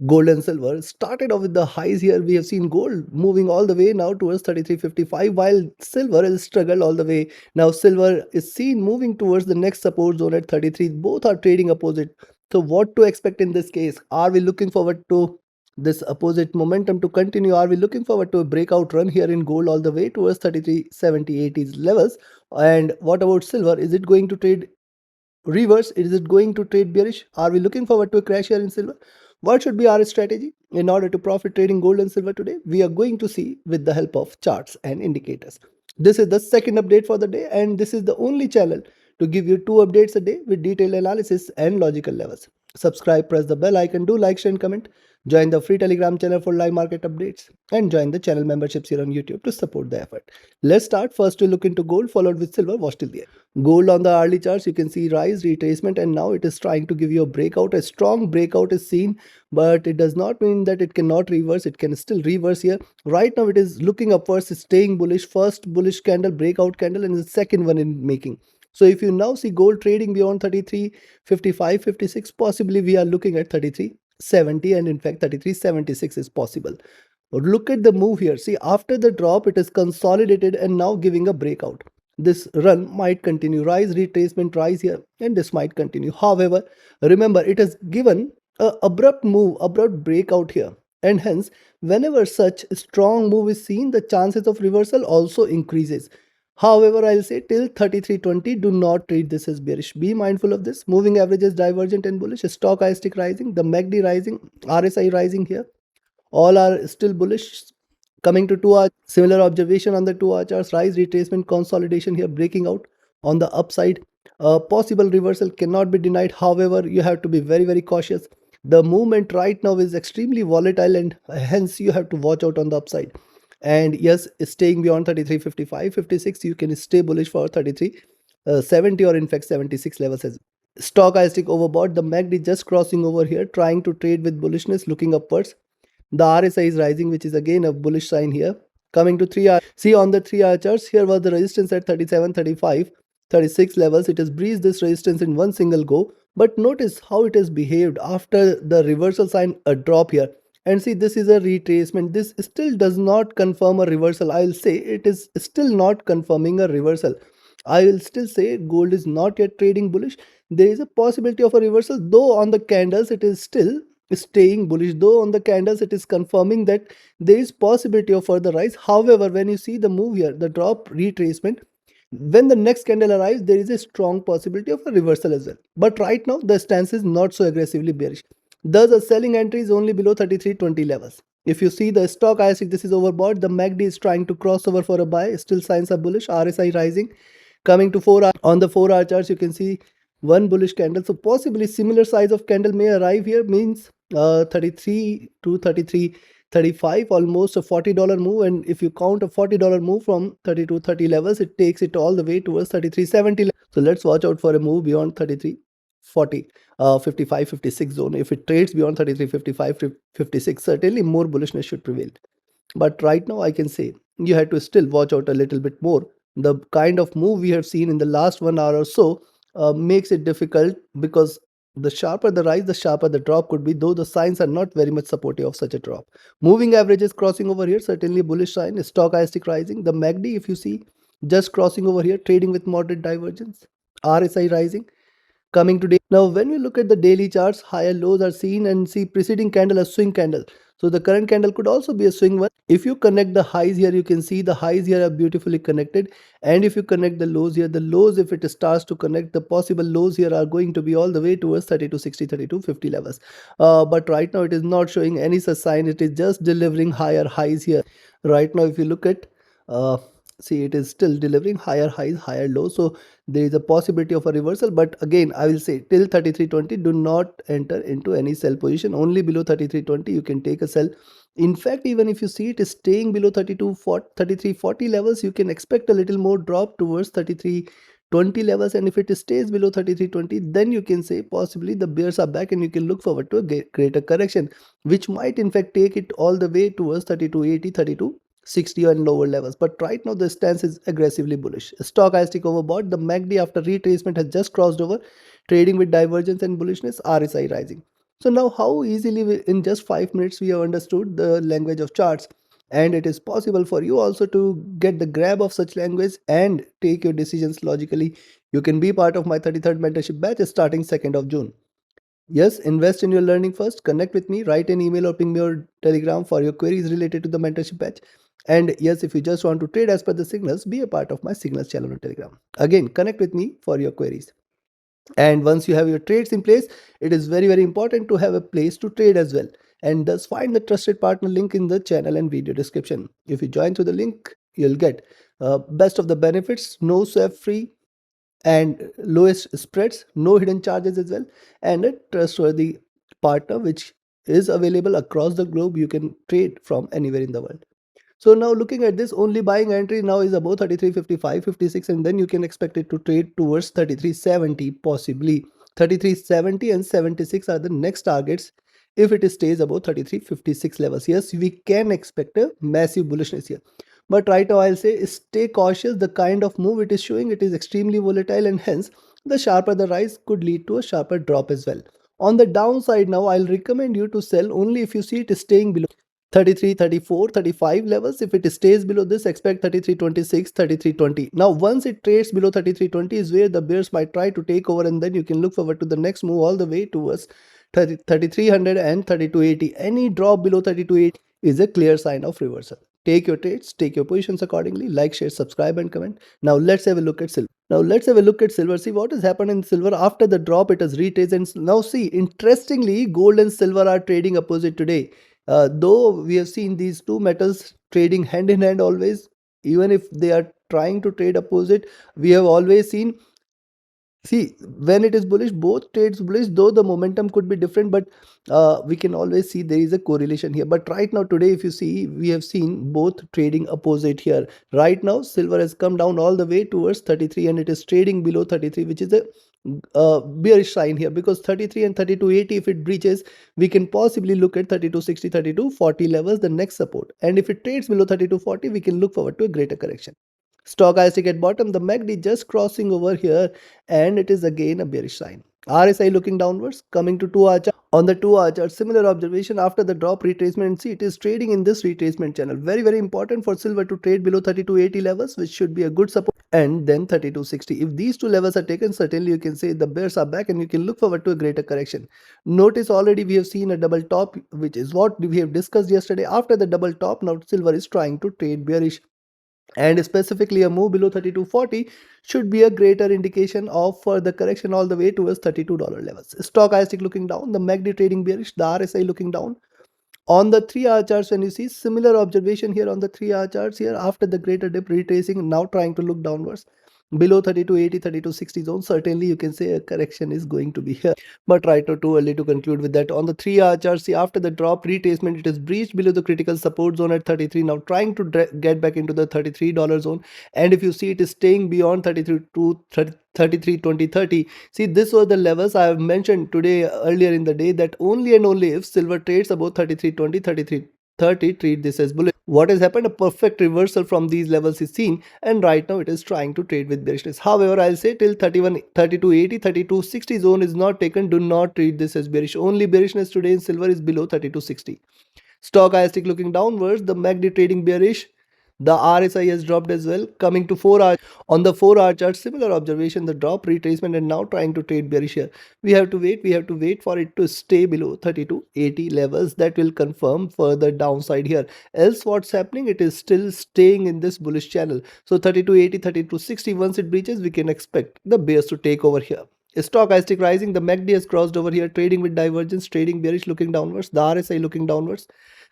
Gold and silver started off with the highs here. We have seen gold moving all the way now towards 33.55, while silver has struggled all the way. Now silver is seen moving towards the next support zone at 33. Both are trading opposite. So what to expect in this case? Are we looking forward to this opposite momentum to continue? Are we looking forward to a breakout run here in gold all the way towards 33.70 levels? And what about silver? Is it going to trade reverse? Is it going to trade bearish? Are we looking forward to a crash here in silver? What should be our strategy in order to profit trading gold and silver today? We are going to see with the help of charts and indicators. This is the second update for the day, and this is the only channel to give you 2 updates a day with detailed analysis and logical levels. Subscribe, press the bell icon, do like, share, and comment. Join the free Telegram channel for live market updates, and join the channel memberships here on YouTube to support the effort. Let's start. First, we look into gold, followed with silver. Watch till the end. Gold on the early charts, you can see rise, retracement, and now it is trying to give you a breakout. A strong breakout is seen, but it does not mean that it cannot reverse. It can still reverse here. Right now, it is looking upwards, staying bullish. First bullish candle, breakout candle, and the second one in making. So if you now see gold trading beyond 33.55, 56, possibly we are looking at 33.70, and in fact 33.76 is possible. Look at the move here. See, after the drop, it is consolidated and now giving a breakout. This run might continue. Rise, retracement, rise here, and this might continue. However, remember, it has given a abrupt move, abrupt breakout here. And hence, whenever such strong move is seen, the chances of reversal also increases. However, I'll say till 33.20, do not treat this as bearish. Be mindful of this. Moving averages divergent and bullish. Stochastic rising, the MACD rising, RSI rising here. All are still bullish. Coming to 2 hour, similar observation on the 2 hour charts. Rise, retracement, consolidation here, breaking out on the upside. Possible reversal cannot be denied. However, you have to be very, very cautious. The movement right now is extremely volatile, and hence you have to watch out on the upside. And yes, staying beyond 33.55, 56, you can stay bullish for 33.70 or in fact 76 levels as stochastic overbought. The MACD just crossing over here, trying to trade with bullishness, looking upwards. The RSI is rising, which is again a bullish sign here. Coming to 3 hour, see on the 3 hour charts, here was the resistance at 37, 35, 36 levels. It has breached this resistance in one single go. But notice how it has behaved after the reversal sign, a drop here. And see, this is a retracement. This still does not confirm a reversal. I will say it is still not confirming a reversal. I will still say gold is not yet trading bullish. There is a possibility of a reversal, though on the candles it is still staying bullish. Though on the candles it is confirming that there is possibility of further rise. However, when you see the move here, the drop, retracement, when the next candle arrives, there is a strong possibility of a reversal as well. But right now, the stance is not so aggressively bearish. Thus, a selling entry is only below 33.20 levels. If you see the stochastic, this is overbought. The MACD is trying to cross over for a buy. Still signs are bullish. RSI rising. Coming to 4 hour, on the 4 hour charts, you can see one bullish candle. So possibly similar size of candle may arrive here, means 33 to 33.35, almost a $40 move. And if you count a $40 move from 32.30 levels, it takes it all the way towards 33.70. So let's watch out for a move beyond 33.40, 55, 56 zone. If it trades beyond 33.55, 56, certainly more bullishness should prevail. But right now, I can say you have to still watch out a little bit more. The kind of move we have seen in the last 1 hour or so makes it difficult, because the sharper the rise, the sharper the drop could be, though the signs are not very much supportive of such a drop. Moving averages crossing over here, certainly bullish sign. Stochastic rising. The MACD, if you see, just crossing over here, trading with moderate divergence. RSI rising. Coming today, now when we look at the daily charts, higher lows are seen, and see preceding candle a swing candle. So the current candle could also be a swing one. If you connect the highs here, you can see the highs here are beautifully connected. And if you connect the lows here, the lows, if it starts to connect, the possible lows here are going to be all the way towards 32.60, 32.50 levels. But right now it is not showing any such sign. It is just delivering higher highs here. Right now, if you look at, see, it is still delivering higher highs, higher lows. So there is a possibility of a reversal. But again, I will say till 33.20, do not enter into any sell position. Only below 33.20 you can take a sell. In fact, even if you see it is staying below 33.40 levels, you can expect a little more drop towards 33.20 levels. And if it stays below 33.20, then you can say possibly the bears are back, and you can look forward to a greater correction, which might in fact take it all the way towards 32.80, 32.60 and lower levels. But right now the stance is aggressively bullish. Stochastic overbought. The MACD after retracement has just crossed over, trading with divergence and bullishness. RSI rising. So now how easily in just 5 minutes we have understood the language of charts, and it is possible for you also to get the grab of such language and take your decisions logically. You can be part of my 33rd mentorship batch starting 2nd of June. Yes, invest in your learning first. Connect with me, write an email or ping me or telegram for your queries related to the mentorship batch. And yes, if you just want to trade as per the signals, be a part of my signals channel on Telegram. Again, connect with me for your queries. And once you have your trades in place, it is very, very important to have a place to trade as well. And thus find the trusted partner link in the channel and video description. If you join through the link, you'll get best of the benefits, no swap free, and lowest spreads, no hidden charges as well, and a trustworthy partner which is available across the globe. You can trade from anywhere in the world. So now looking at this, only buying entry now is above 33.55, 56, and then you can expect it to trade towards 33.70, possibly 33.70 and 76 are the next targets if it stays above 33.56 levels. Yes, we can expect a massive bullishness here. But right now I'll say stay cautious. The kind of move it is showing, it is extremely volatile, and hence the sharper the rise could lead to a sharper drop as well. On the downside now, I'll recommend you to sell only if you see it staying below 33, 34, 35 levels. If it stays below this, expect 33.26, 33.20. Now, once it trades below 33.20 is where the bears might try to take over, and then you can look forward to the next move all the way towards 3300 and 3280. Any drop below 3280 is a clear sign of reversal. Take your trades, take your positions accordingly. Like, share, subscribe, and comment. Now, let's have a look at silver. See what has happened in silver after the drop. It has retraced, and now see, interestingly, gold and silver are trading opposite today. Though we have seen these two metals trading hand in hand always, even if they are trying to trade opposite, we have always seen, see, when it is bullish, both trades bullish, though the momentum could be different, but we can always see there is a correlation here. But right now, today, if you see, we have seen both trading opposite here. Right now, silver has come down all the way towards 33 and it is trading below 33, which is a bearish sign here, because 33 and 32.80, if it breaches, we can possibly look at 32.60, 32.40 levels, the next support. And if it trades below 32.40, we can look forward to a greater correction. Stochastic at bottom, the MACD just crossing over here, and it is again a bearish sign. RSI looking downwards, coming to 2 hour chart. On the 2 hour chart, similar observation after the drop retracement, and see it is trading in this retracement channel. Very, very important for silver to trade below 32.80 levels, which should be a good support, and then 32.60. If these two levels are taken, certainly you can say the bears are back and you can look forward to a greater correction. Notice already we have seen a double top, which is what we have discussed yesterday. After the double top, now silver is trying to trade bearish, and specifically a move below 32.40 should be a greater indication of further correction all the way towards $32 levels. Stochastic looking down, the MACD trading bearish, the RSI looking down. On the 3-hour charts, when you see similar observation here on the 3-hour charts here, after the greater dip retracing, now trying to look downwards below 32.80, 32.60 zone, certainly you can say a correction is going to be here. But right now, too early to conclude with that. On the 3-hour chart, see after the drop retracement, it is breached below the critical support zone at 33. Now trying to get back into the $33 zone. And if you see it is staying beyond 33 to 33, 20, 30. See, this were the levels I have mentioned today earlier in the day, that only and only if silver trades above 33.20, 33.30, treat this as bullish. What has happened? A perfect reversal from these levels is seen, and right now it is trying to trade with bearishness. However, I'll say till 31, 32.80, 32.60 zone is not taken, do not treat this as bearish. Only bearishness today in silver is below 32.60. Stochastic looking downwards, the MACD trading bearish. The RSI has dropped as well. Coming to 4 hour, on the 4-hour chart, similar observation, the drop retracement and now trying to trade bearish here. We have to wait for it to stay below 32.80 levels. That will confirm further downside here. Else what's happening? It is still staying in this bullish channel. So 32.80, 32.60, once it breaches, we can expect the bears to take over here. Stochastic rising, the MACD has crossed over here, trading with divergence, trading bearish, looking downwards, the RSI looking downwards.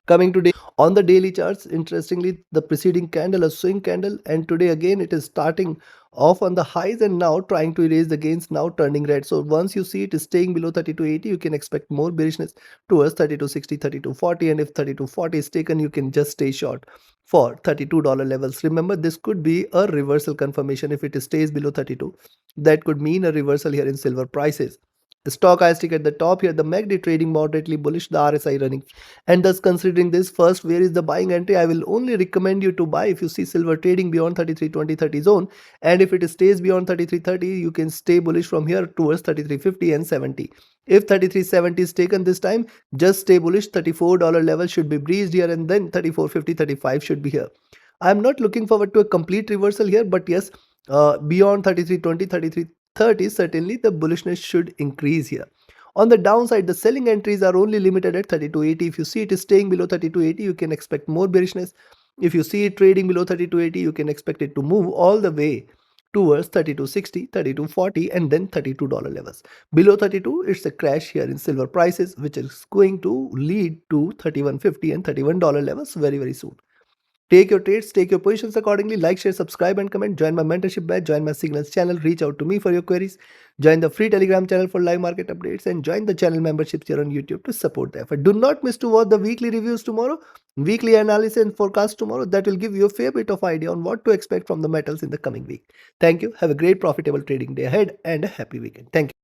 Coming today on the daily charts, interestingly, the preceding candle, a swing candle, and today again it is starting off on the highs and now trying to erase the gains, now turning red. So once you see it is staying below 32.80, you can expect more bearishness towards 32.60, 32.40, and if 32.40 is taken, you can just stay short for $32 levels. Remember, this could be a reversal confirmation. If it stays below 32, that could mean a reversal here in silver prices. Stochastic at the top here, the MACD trading moderately bullish, the RSI running. And thus, considering this, first, where is the buying entry? I will only recommend you to buy if you see silver trading beyond 33.20, 30 zone. And if it stays beyond 33.30, you can stay bullish from here towards 33.50 and 70. If 33.70 is taken this time, just stay bullish. $34 level should be breached here, and then 34.50, 35 should be here. I'm not looking forward to a complete reversal here, but yes, beyond 33.20, 33.30, certainly the bullishness should increase here. On the downside, the selling entries are only limited at 32.80. If you see it is staying below 32.80, you can expect more bearishness. If you see it trading below 32.80, you can expect it to move all the way towards 32.60, 32.40, and then $32 levels. Below 32, it's a crash here in silver prices, which is going to lead to 31.50 and $31 levels very, very soon. Take your trades, take your positions accordingly. Like, share, subscribe, and comment. Join my mentorship batch, join my signals channel, reach out to me for your queries. Join the free Telegram channel for live market updates, and join the channel memberships here on YouTube to support the effort. Do not miss to watch the weekly reviews tomorrow, weekly analysis and forecast tomorrow. That will give you a fair bit of idea on what to expect from the metals in the coming week. Thank you. Have a great profitable trading day ahead and a happy weekend. Thank you.